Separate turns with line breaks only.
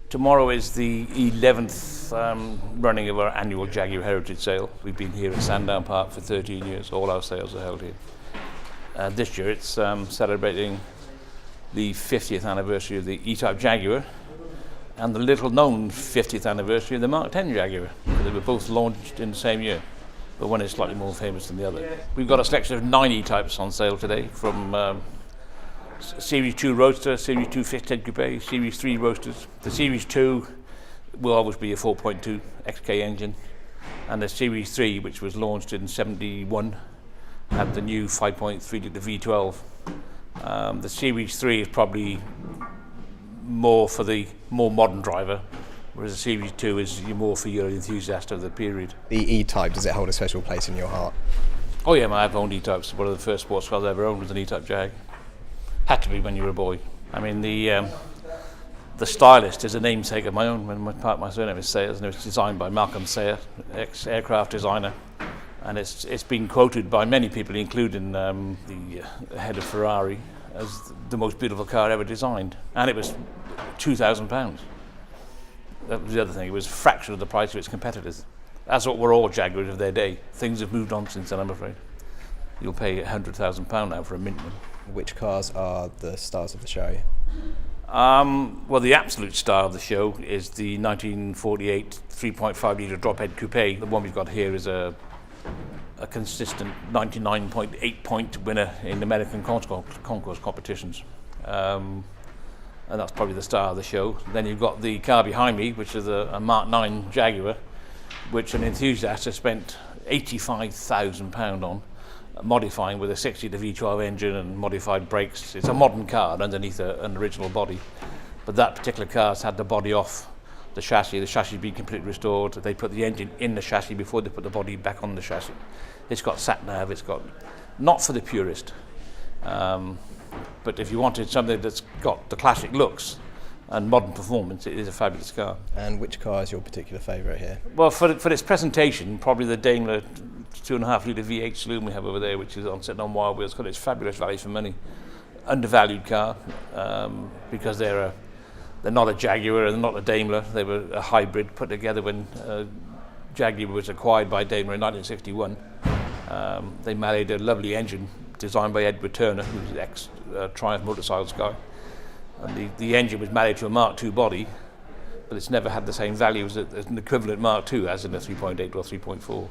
Tomorrow is the 11th running of our annual Jaguar Heritage Sale. We've been here at Sandown Park for 13 years. All our sales are held here. This year it's celebrating the 50th anniversary of the E-Type Jaguar and the little known 50th anniversary of the Mark X Jaguar. They were both launched in the same year, but one is slightly more famous than the other. We've got a selection of 9 E-Types on sale today, from Series 2 Roadster, Series 2 Fitted Coupe, Series 3 Roadsters. The Series 2 will always be a 4.2 XK engine, and the Series 3, which was launched in '71, had the new 5.3 litre V12. The Series 3 is probably more for the more modern driver, whereas the Series 2 is more for your enthusiast of the period.
The E-Type, does it hold a special place in your heart?
Oh yeah, I've owned E-Types. One of the first sports cars I ever owned was an E-Type Jag. Had to be when you were a boy. I mean, the stylist is a namesake of my own. My surname is Sayers, and it was designed by Malcolm Sayer, ex-aircraft designer. And it's been quoted by many people, including the head of Ferrari, as the most beautiful car ever designed. And it was £2,000. That was the other thing. It was a fraction of the price of its competitors. That's what were all Jaguars of their day. Things have moved on since then, I'm afraid. You'll pay £100,000 now for a mint one.
Which cars are the stars of the show?
Well, the absolute star of the show is the 1948 3.5 litre drop-head coupe. The one we've got here is a consistent 99.8 point winner in American concourse competitions. And that's probably the star of the show. Then you've got the car behind me, which is a Mark IX Jaguar, which an enthusiast has spent £85,000 on, modifying with a 6 litre V12 engine and modified brakes. It's a modern car underneath an original body, but that particular car's had the body off the chassis being completely restored. They put the engine in the chassis before they put the body back on the chassis. It's got sat-nav, it's got, not for the purist, but if you wanted something that's got the classic looks and modern performance, it is a fabulous car.
And which car is your particular favourite here?
Well, for its presentation, probably the Daimler 2.5 litre V8 saloon we have over there, which is sitting on wild wheels. Got its fabulous value for money. Undervalued car, because they're not a Jaguar and not a Daimler. They were a hybrid put together when Jaguar was acquired by Daimler in 1961. They married a lovely engine designed by Edward Turner, who's an ex-Triumph Motorcycles guy. And the engine was married to a Mark II body, but it's never had the same value as an equivalent Mark II as in a 3.8 or 3.4.